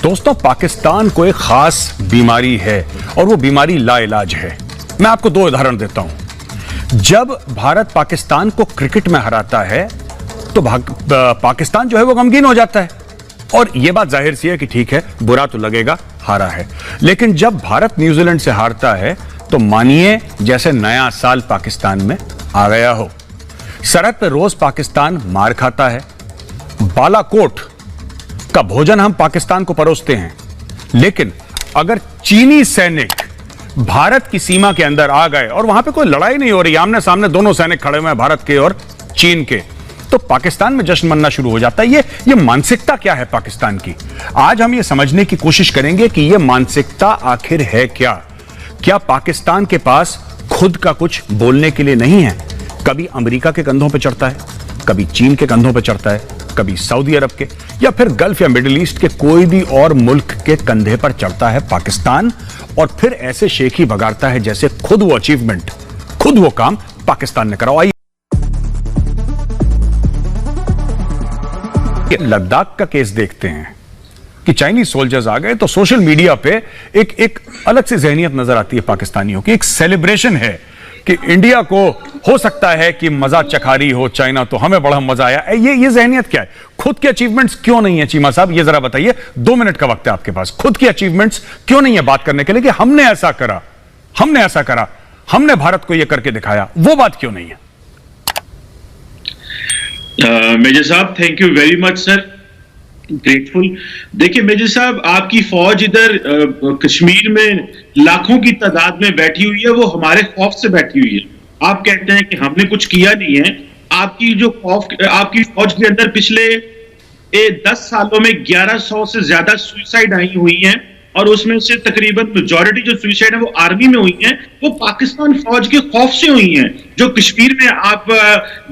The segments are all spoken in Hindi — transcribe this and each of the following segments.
दोस्तों, पाकिस्तान को एक खास बीमारी है और वो बीमारी लाइलाज है। मैं आपको दो उदाहरण देता हूं। जब भारत पाकिस्तान को क्रिकेट में हराता है तो पाकिस्तान जो है वो गमगीन हो जाता है और यह बात जाहिर सी है कि ठीक है, बुरा तो लगेगा, हारा है। लेकिन जब भारत न्यूजीलैंड से हारता है तो मानिए जैसे नया साल पाकिस्तान में आ गया हो। सरहद पे रोज पाकिस्तान मार खाता है, बालाकोट का भोजन हम पाकिस्तान को परोसते हैं, लेकिन अगर चीनी सैनिक भारत की सीमा के अंदर आ गए और वहां पे कोई लड़ाई नहीं हो रही, आमने सामने दोनों सैनिक खड़े हुए हैं, भारत के और चीन के, तो पाकिस्तान में जश्न मनना शुरू हो जाता है। ये मानसिकता क्या है पाकिस्तान की? आज हम ये समझने की कोशिश करेंगे कि ये मानसिकता आखिर है क्या। क्या पाकिस्तान के पास खुद का कुछ बोलने के लिए नहीं है? कभी अमेरिका के कंधों पे चढ़ता है, कभी चीन के कंधों पे चढ़ता है, कभी सऊदी अरब के या फिर गल्फ या मिडिल ईस्ट के कोई भी और मुल्क के कंधे पर चढ़ता है पाकिस्तान, और फिर ऐसे शेख ही बगाड़ता है जैसे खुद वो अचीवमेंट, खुद वो काम पाकिस्तान ने करा। लद्दाख का केस देखते हैं कि चाइनीज सोल्जर्स आ गए तो सोशल मीडिया पे एक अलग सी जहनियत नजर आती है पाकिस्तानियों की। एक सेलिब्रेशन है कि इंडिया को हो सकता है कि मजा चखारी हो चाइना, तो हमें बड़ा मजा आया। ये जहनियत क्या है? खुद के अचीवमेंट्स क्यों नहीं है? चीमा साहब, ये जरा बताइए, 2 मिनट का वक्त है आपके पास। खुद की अचीवमेंट्स क्यों नहीं है बात करने के लिए कि हमने ऐसा करा, हमने भारत को यह करके दिखाया? वो बात क्यों नहीं है? मेजर साहब, thank you very much sir, grateful. देखिए मेजर साहब, आपकी फौज इधर कश्मीर में लाखों की तादाद में बैठी हुई है, वो हमारे खौफ से बैठी हुई है। आप कहते हैं कि हमने कुछ किया नहीं है। आपकी फौज के अंदर पिछले 10 सालों में 1100 से ज्यादा सुसाइड आई हुई हैं, और उसमें से तकरीबन मेजॉरिटी जो सुसाइड है वो आर्मी में हुई हैं, वो पाकिस्तान फौज के खौफ से हुई हैं। जो कश्मीर में आप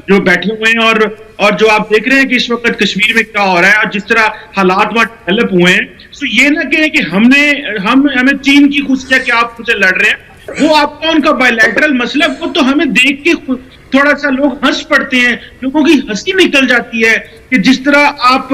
जो बैठे हुए हैं और जो आप देख रहे हैं कि इस वक्त कश्मीर में क्या हो रहा है और जिस तरह हालात वहां डेवलप हुए हैं, तो ये ना कहें कि हमें चीन की खुशी है कि आप मुझसे लड़ रहे हैं। वो आपका उनका बायलैटरल मसला, वो तो हमें देख के थोड़ा सा लोग हंस पड़ते हैं, लोगों की हंसी निकल जाती है कि जिस तरह आप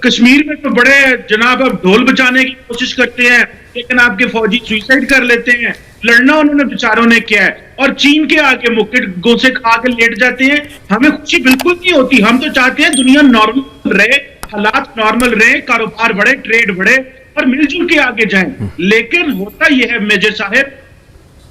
कश्मीर में तो बड़े जनाब आप ढोल बजाने की कोशिश करते हैं, लेकिन आपके फौजी सुसाइड कर लेते हैं। लड़ना उन्होंने बेचारों ने क्या है, और चीन के आगे मुक्के गोसे खा के लेट जाते हैं। हमें खुशी बिल्कुल नहीं होती। हम तो चाहते हैं दुनिया नॉर्मल रहे, हालात नॉर्मल रहे, कारोबार बढ़े, ट्रेड बढ़े और मिलजुल के आगे जाएं। लेकिन होता यह है मेजर साहब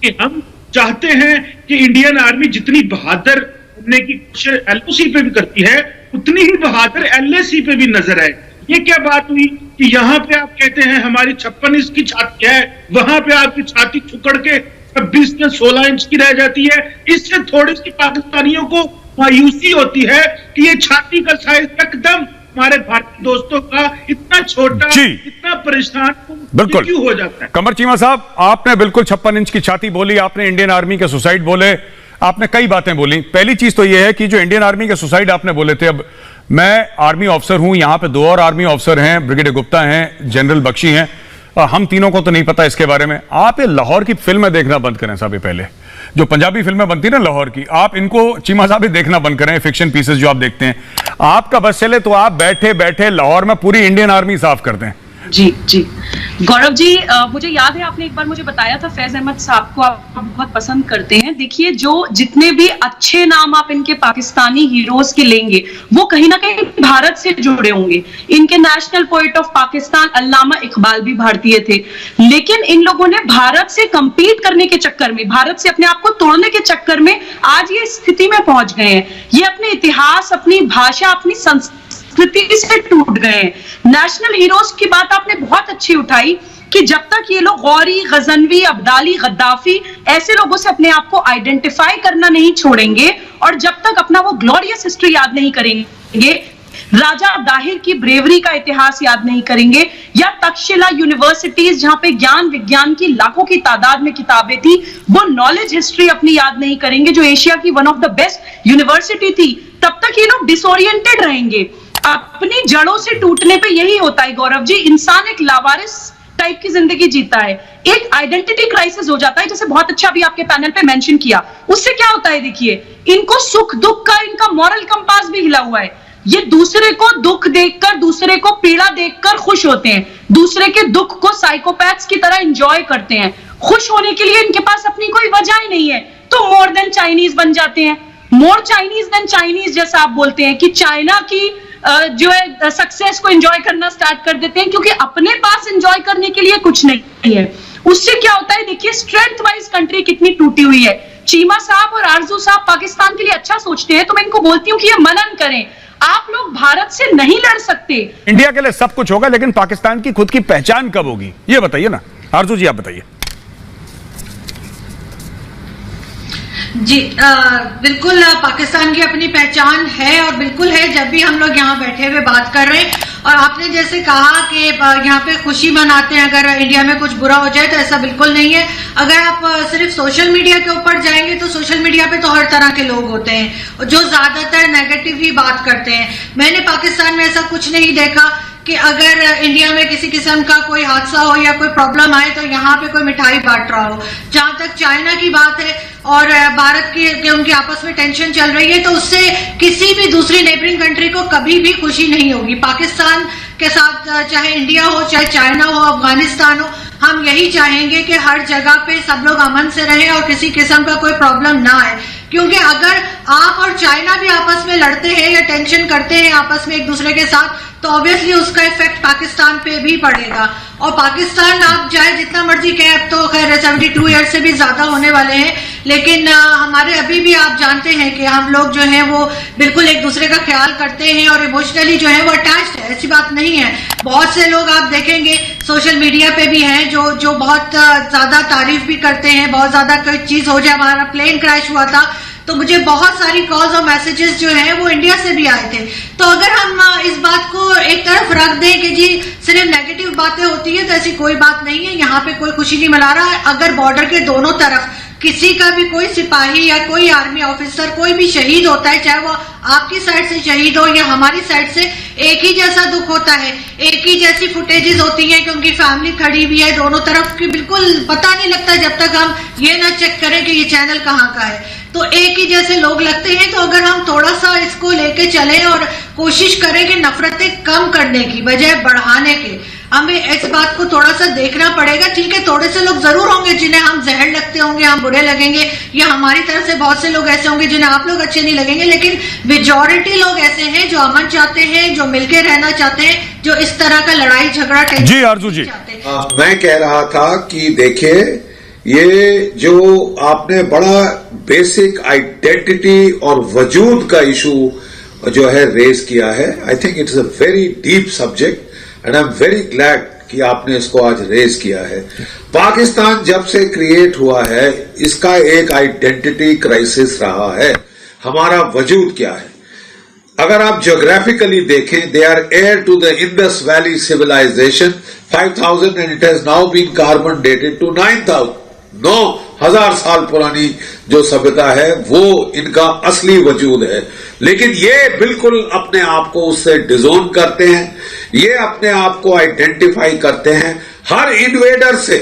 कि हम चाहते हैं कि इंडियन आर्मी जितनी बहादुर बनने की कोशिश एलओसी पे भी करती है, उतनी ही बहादुर एलएसी पे भी नजर आए। ये क्या बात हुई कि यहाँ पे आप कहते हैं हमारी 56 इंच की छाती है, वहां पे आपकी छाती छुकड़ के 26 से 16 इंच की रह जाती है। इससे थोड़ी सी पाकिस्तानियों को मायूसी होती है कि ये छाती का साइज एकदम हमारे भारतीय दोस्तों का इतना छोटा, इतना परेशान बिल्कुल क्यों हो जाता है? कमर चीमा साहब, आपने बिल्कुल 56 इंच की छाती बोली, आपने इंडियन आर्मी के सुसाइड बोले, आपने कई बातें बोली। पहली चीज तो यह है कि जो इंडियन आर्मी के सुसाइड आपने बोले थे, अब मैं आर्मी ऑफिसर हूं, यहां पे 2 और आर्मी ऑफिसर हैं, ब्रिगेडियर गुप्ता हैं, जनरल बख्शी हैं, हम तीनों को तो नहीं पता इसके बारे में। आप ये लाहौर की फिल्में देखना बंद करें साहब, पहले जो पंजाबी फिल्में बनती है ना लाहौर की, आप इनको चीमा साहब देखना बंद करें। फिक्शन पीसेस जो आप देखते हैं, आपका बस चले तो आप बैठे बैठे लाहौर में पूरी इंडियन आर्मी साफ कर दें। जी गौरव जी, मुझे याद है आपने एक बार मुझे बताया था फैज अहमद साहब को आप बहुत पसंद करते हैं। देखिए, जो जितने भी अच्छे नाम आप इनके पाकिस्तानी हीरोज के लेंगे, वो कहीं ना कहीं भारत से जुड़े होंगे। इनके नेशनल पोएट ऑफ पाकिस्तान अल्लामा इकबाल भी भारतीय थे, लेकिन इन लोगों ने भारत से कंपीट करने के चक्कर में, भारत से अपने आप को तोड़ने के चक्कर में आज ये स्थिति में पहुंच गए हैं। ये अपने इतिहास, अपनी भाषा, अपनी संस्कृति से टूट गए हैं। नेशनल हीरोज की बात आपने बहुत अच्छी उठाई कि जब तक ये लोग गौरी, गजनवी, अब्दाली, गद्दाफी ऐसे लोगों से अपने आप को आइडेंटिफाई करना नहीं छोड़ेंगे, और जब तक अपना वो ग्लोरियस हिस्ट्री याद नहीं करेंगे, राजा दाहिर की ब्रेवरी का इतिहास याद नहीं करेंगे, या तक्षशिला यूनिवर्सिटीज जहां पे ज्ञान विज्ञान की लाखों की तादाद में किताबें थी, वो नॉलेज हिस्ट्री अपनी याद नहीं करेंगे जो एशिया की one of the best university थी, तब तक ये लोग डिसोरिएंटेड रहेंगे। अपनी जड़ों से टूटने पे यही होता है गौरव जी, इंसान एक लावारिस टाइप की जिंदगी जीता है, एक आइडेंटिटी क्राइसिस हो जाता है, जैसे बहुत अच्छा भी आपके पैनल पे मेंशन किया। उससे क्या होता है, देखिए, इनको सुख दुख का इनका मॉरल कंपास भी हिला हुआ है। ये दूसरे को दुख देखकर, दूसरे को पीड़ा देखकर खुश होते हैं, दूसरे के दुख को साइकोपैथ्स की तरह एंजॉय करते हैं। खुश होने के लिए इनके पास अपनी कोई वजह ही नहीं है, तो मोर देन चाइनीज बन जाते हैं। मोर चाइनीज देन चाइनीज जैसा आप बोलते हैं कि चाइना की जो है सक्सेस को एंजॉय करना स्टार्ट कर देते हैं, क्योंकि अपने पास एंजॉय करने के लिए कुछ नहीं है। उससे क्या होता है, देखिए स्ट्रेंथ वाइज कंट्री कितनी टूटी हुई है। चीमा साहब और आरजू साहब पाकिस्तान के लिए अच्छा सोचते हैं, तो मैं इनको बोलती हूँ कि ये मनन करें, आप लोग भारत से नहीं लड़ सकते। इंडिया के लिए सब कुछ होगा, लेकिन पाकिस्तान की खुद की पहचान कब होगी, ये बताइए ना। आरजू जी आप बताइए। जी बिल्कुल, पाकिस्तान की अपनी पहचान है और बिल्कुल है। जब भी हम लोग यहाँ बैठे हुए बात कर रहे हैं, और आपने जैसे कहा कि यहाँ पे खुशी मनाते हैं अगर इंडिया में कुछ बुरा हो जाए, तो ऐसा बिल्कुल नहीं है। अगर आप सिर्फ सोशल मीडिया के ऊपर जाएंगे तो सोशल मीडिया पे तो हर तरह के लोग होते हैं जो ज्यादातर नेगेटिव ही बात करते हैं। मैंने पाकिस्तान में ऐसा कुछ नहीं देखा कि अगर इंडिया में किसी किस्म का कोई हादसा हो या कोई प्रॉब्लम आए तो यहाँ पे कोई मिठाई बांट रहा हो। जहां तक चाइना की बात है और भारत की उनकी आपस में टेंशन चल रही है, तो उससे किसी भी दूसरी नेबरिंग कंट्री को कभी भी खुशी नहीं होगी। पाकिस्तान के साथ चाहे इंडिया हो, चाहे चाइना हो, अफगानिस्तान हो, हम यही चाहेंगे कि हर जगह पे सब लोग अमन से रहें और किसी किस्म का कोई प्रॉब्लम ना आए। क्योंकि अगर आप और चाइना भी आपस में लड़ते हैं या टेंशन करते हैं आपस में एक दूसरे के साथ, तो ऑब्वियसली उसका इफेक्ट पाकिस्तान पे भी पड़ेगा। और पाकिस्तान आप चाहे जितना मर्जी कहें, अब तो खैर 72 ईयर्स से भी ज्यादा होने वाले हैं, लेकिन हमारे अभी भी आप जानते हैं कि हम लोग जो है वो बिल्कुल एक दूसरे का ख्याल करते हैं और इमोशनली जो है वो अटैच्ड है, ऐसी बात नहीं है। बहुत से लोग आप देखेंगे सोशल मीडिया पे भी हैं जो बहुत ज्यादा तारीफ भी करते हैं। बहुत ज्यादा कोई चीज हो जाए, हमारा प्लेन क्रैश हुआ था तो मुझे बहुत सारी कॉल्स और मैसेजेस जो हैं वो इंडिया से भी आए थे। तो अगर हम इस बात को एक तरफ रख दें कि जी सिर्फ नेगेटिव बातें होती है, तो ऐसी कोई बात नहीं है। यहाँ पे कोई खुशी नहीं मना रहा है। अगर बॉर्डर के दोनों तरफ किसी का भी कोई सिपाही या कोई आर्मी ऑफिसर कोई भी शहीद होता है, चाहे वो आपकी साइड से शहीद हो या हमारी साइड से, एक ही जैसा दुख होता है, एक ही जैसी फुटेजेस होती हैं कि उनकी फैमिली खड़ी हुई है दोनों तरफ की। बिल्कुल पता नहीं लगता जब तक हम ये ना चेक करें कि ये चैनल कहाँ का है, तो एक ही जैसे लोग लगते हैं। तो अगर हम थोड़ा सा इसको लेके चलें और कोशिश करें कि नफरतें कम करने की बजाय बढ़ाने के, हमें इस बात को थोड़ा सा देखना पड़ेगा। ठीक है, थोड़े से लोग जरूर होंगे जिन्हें हम जहर लगते होंगे, हम बुरे लगेंगे, या हमारी तरफ से बहुत से लोग ऐसे होंगे जिन्हें आप लोग अच्छे नहीं लगेंगे, लेकिन मेजॉरिटी लोग ऐसे हैं जो अमन चाहते हैं, जो मिलकर रहना चाहते हैं, जो इस तरह का लड़ाई झगड़ा जी आरजू जी मैं कह रहा था कि देखिए, ये जो आपने बड़ा बेसिक आइडेंटिटी और वजूद का इशू जो है रेज किया है, I think it's a very deep subject and I am very glad कि आपने इसको आज रेज किया है। पाकिस्तान जब से क्रिएट हुआ है, इसका एक आइडेंटिटी क्राइसिस रहा है। हमारा वजूद क्या है? अगर आप ज्योग्राफिकली देखें, they are here to the Indus valley civilization 5000 and it has now been carbon dated to 9000 साल पुरानी जो सभ्यता है वो इनका असली वजूद है। लेकिन ये बिल्कुल अपने आप को उससे डिजोन करते हैं, ये अपने आप को आइडेंटिफाई करते हैं हर इन्वेडर से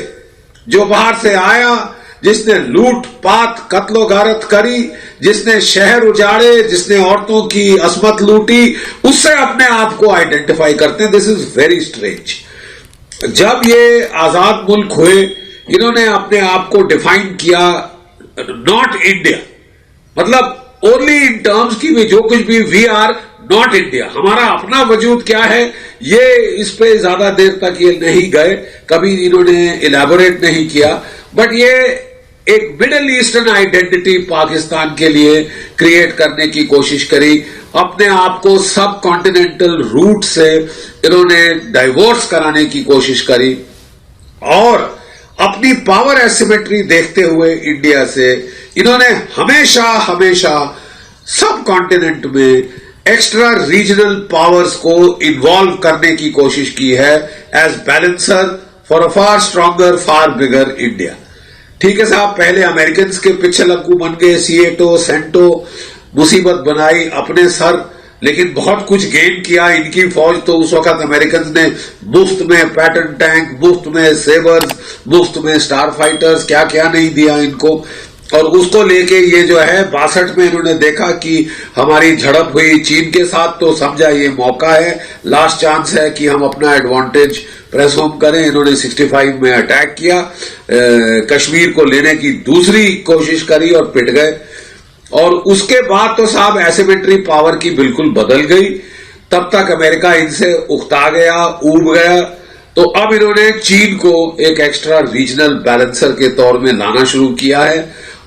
जो बाहर से आया, जिसने लूट पाट कत्लो गारत करी, जिसने शहर उजाड़े, जिसने औरतों की असमत लूटी, उससे अपने आप को आइडेंटिफाई करते हैं। This is very strange. जब ये आजाद मुल्क हुए, इन्होंने अपने आप को डिफाइन किया नॉट इंडिया, मतलब ओनली इन टर्म्स की भी जो कुछ भी वी आर नॉट इंडिया। हमारा अपना वजूद क्या है, ये इस पे ज्यादा देर तक ये नहीं गए, कभी इन्होंने इलैबोरेट नहीं किया, बट ये एक मिडिल ईस्टर्न आइडेंटिटी पाकिस्तान के लिए क्रिएट करने की कोशिश करी। अपने आप को सब कॉन्टिनेंटल रूट से इन्होंने डाइवोर्स कराने की कोशिश करी और अपनी पावर एसिमेट्री देखते हुए इंडिया से इन्होंने हमेशा हमेशा सब कॉन्टिनेंट में एक्स्ट्रा रीजनल पावर्स को इन्वॉल्व करने की कोशिश की है as balancer for a far stronger far bigger India. ठीक है साहब, पहले अमेरिकन के पिछले लग्गू बन गए, सीएटो सेंटो मुसीबत बनाई अपने सर, लेकिन बहुत कुछ गेन किया इनकी फौज। तो उस वक्त अमेरिकन ने मुफ्त में पैटर्न टैंक, मुफ्त में सेबर्स, मुफ्त में स्टार फाइटर्स, क्या क्या नहीं दिया इनको। और उसको लेके ये जो है 62 में इन्होंने देखा कि हमारी झड़प हुई चीन के साथ, तो समझा ये मौका है, लास्ट चांस है कि हम अपना एडवांटेज प्रेस होम करें। इन्होंने 65 में अटैक किया, कश्मीर को लेने की दूसरी कोशिश करी और पिट गए। और उसके बाद तो साहब एसिमेट्री पावर की बिल्कुल बदल गई। तब तक अमेरिका इनसे उकता गया, ऊब गया। तो अब इन्होंने चीन को एक एक्स्ट्रा रीजनल बैलेंसर के तौर में लाना शुरू किया है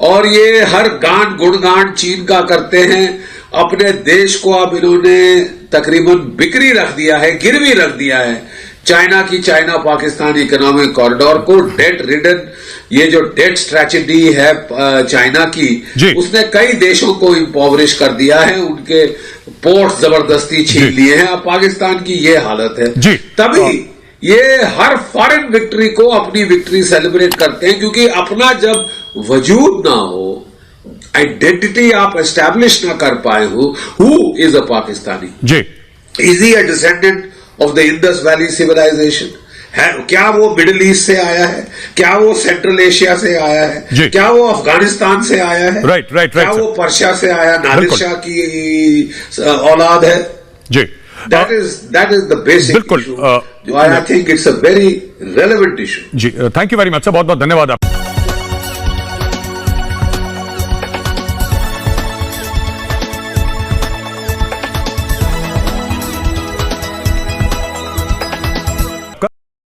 और ये हर गान गुणगान चीन का करते हैं। अपने देश को अब इन्होंने तकरीबन बिक्री रख दिया है, गिरवी रख दिया है चाइना की, चाइना पाकिस्तान इकोनॉमिक कॉरिडोर को। डेट रिडन ये जो डेट स्ट्रेटजी है चाइना की, उसने कई देशों को इम्पोवरिश कर दिया है, उनके पोर्ट जबरदस्ती छीन लिए हैं। अब पाकिस्तान की ये हालत है। तभी ये हर फॉरेन विक्ट्री को अपनी विक्ट्री सेलिब्रेट करते हैं, क्योंकि अपना जब वजूद ना हो, आइडेंटिटी आप एस्टैब्लिश ना कर पाए हो, who is a Pakistani, is he a descendant of the Indus valley civilization है? क्या वो मिडिल ईस्ट से आया है? क्या वो सेंट्रल एशिया से आया है? क्या वो अफगानिस्तान से आया है? राइट क्या वो पर्शिया से आया, नादिर शाह की औलाद है? जी, that is the basic issue. I think it's a very relevant issue. जी, thank you very much sir, बहुत बहुत धन्यवाद आप।